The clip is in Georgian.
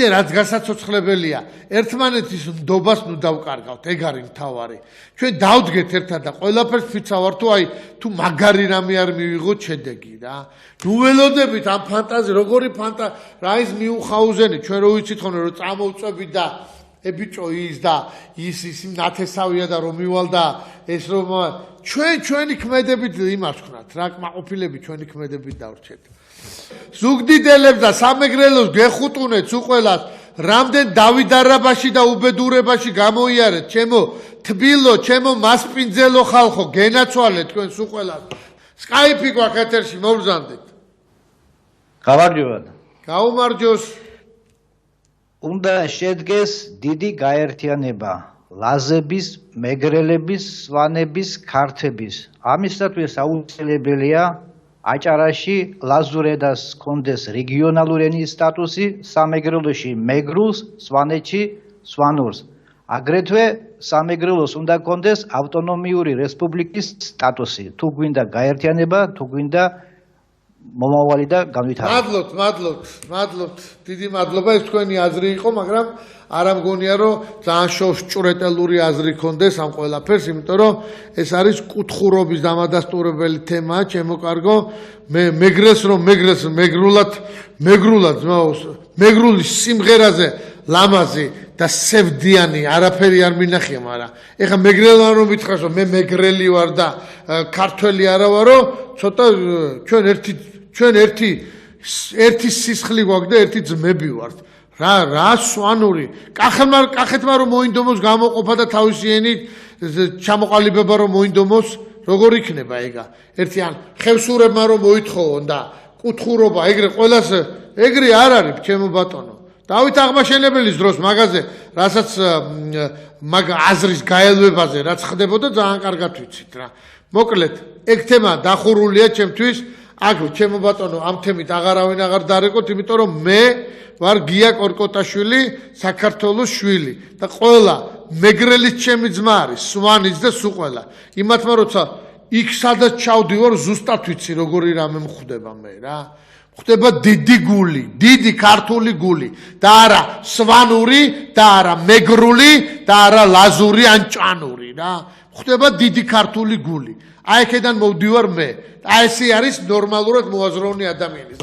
კიდე რაც გასაცოცხლებელია, ერთმანეთის ნდობას ნუ დავკარგავთ, ეგ არის მთავარი. ჩვენ დავდგეთ ერთად და ყველაფერს ვიცავარ თუ აი თუ მაგარი რამე არ მივიღოთ შედეგი რა. ნუ ველოდებით ამ ფანტაზი, როგორი რა ის მიუნხაუზენი, ჩვენ რო ვიცით ხოლმე რომ წამოვწვევით და ებიჭო ის და ის ნათესავია და რომ მივალ და ეს რომ ჩვენი ქმედებით იმას ვქნათ, რა კმაყოფილები ჩვენი ქმედებით დავრჩეთ. ზუგდიდელებს და სამეგრელოს გეხუტუნეთ უყველას რამდენ დავიდარაბაში და უბედურებაში გამოიარეთ ჩემო თბილო ჩემო მასპინძელო ხალხო გენაცვალეთ თქვენ უყველას სკაიპი გვაქვს ეთერში მოვზანდეთ გავარჯობათ გაუმარჯოს უნდა შედგეს დიდი გაერთიანება ლაზების მეგრელების სვანების ქართების ამისათვის აუცილებელია აჭარაში ლაზურედას კონდეს რეგიონალური ენის სტატუსი, სამეგრელოში მეგრულს, სვანეთში სვანურს. აგრეთვე სამეგრელოს უნდა კონდეს ავტონომიური რესპუბლიკის სტატუსი. თუ გვინდა გაერთიანება, თუ გვინდა მომავალი და განვითარება. მადლობთ. დიდი მადლობა ეს თქვენი აზრი იყო, მაგრამ არ მგონია რომ ძალიან შორსჭურეტელური აზრი კონდეს ამ ყველაფერს, იმიტომ რომ ეს არის კუთხურობის დამადასტურებელი თემაა, ჩემო კარგო. მეგრელს მეგრულად მეგრულის სიმღერაზე ლამაზი და სევდიანი არაფერი არ მინახია, მაგრამ ეხა მეგრელმა რომ მითხრას რომ მე მეგრელი ვარ და ქართველი არა ვარო, ცოტა ჩვენ ერთი სისხლი გვაქვს და ერთი ძმები ვართ. რა სვანური კახეთმა რომ მოინდომოს გამოყოფა და თავისი ენით ჩამოყალიბება რომ მოინდომოს როგორ იქნება ეგა ერთიან ხევსურებმა რომ მოითხოვონ და კუთხურობა ეგრე ყველას ეგრე არ არის ჩემო ბატონო დავით აღმაშენებელის დროს მაგაზე რასაც აზრის გაელვებაზე რაც ხდებოდა ძალიან კარგად ვიცით რა მოკლედ ეგ თემა დახურულია ჩემთვის აქ ჩემო ბატონო ამ თემით აღარავინ აღარ დარეკოთ იმიტომ რომ მე ვარ გია კორკოტაშვილი საქართველოს შვილი და ყველა მეგრელის ჩემი ძმა არის სვანის და სუყველა იმათმა როცა იქ სადაც ჩავდივარ ზუსტად ვიცი როგორი რამე მხდება მე რა ხდება დიდი გული დიდი ქართული გული და არა სვანური და არა მეგრული და არა ლაზური ან ჭანური რა ხდება დიდი ქართული გული აი აქედან მოვდივარ მე აი ესე არის ნორმალურად მოაზროვნე ადამიანი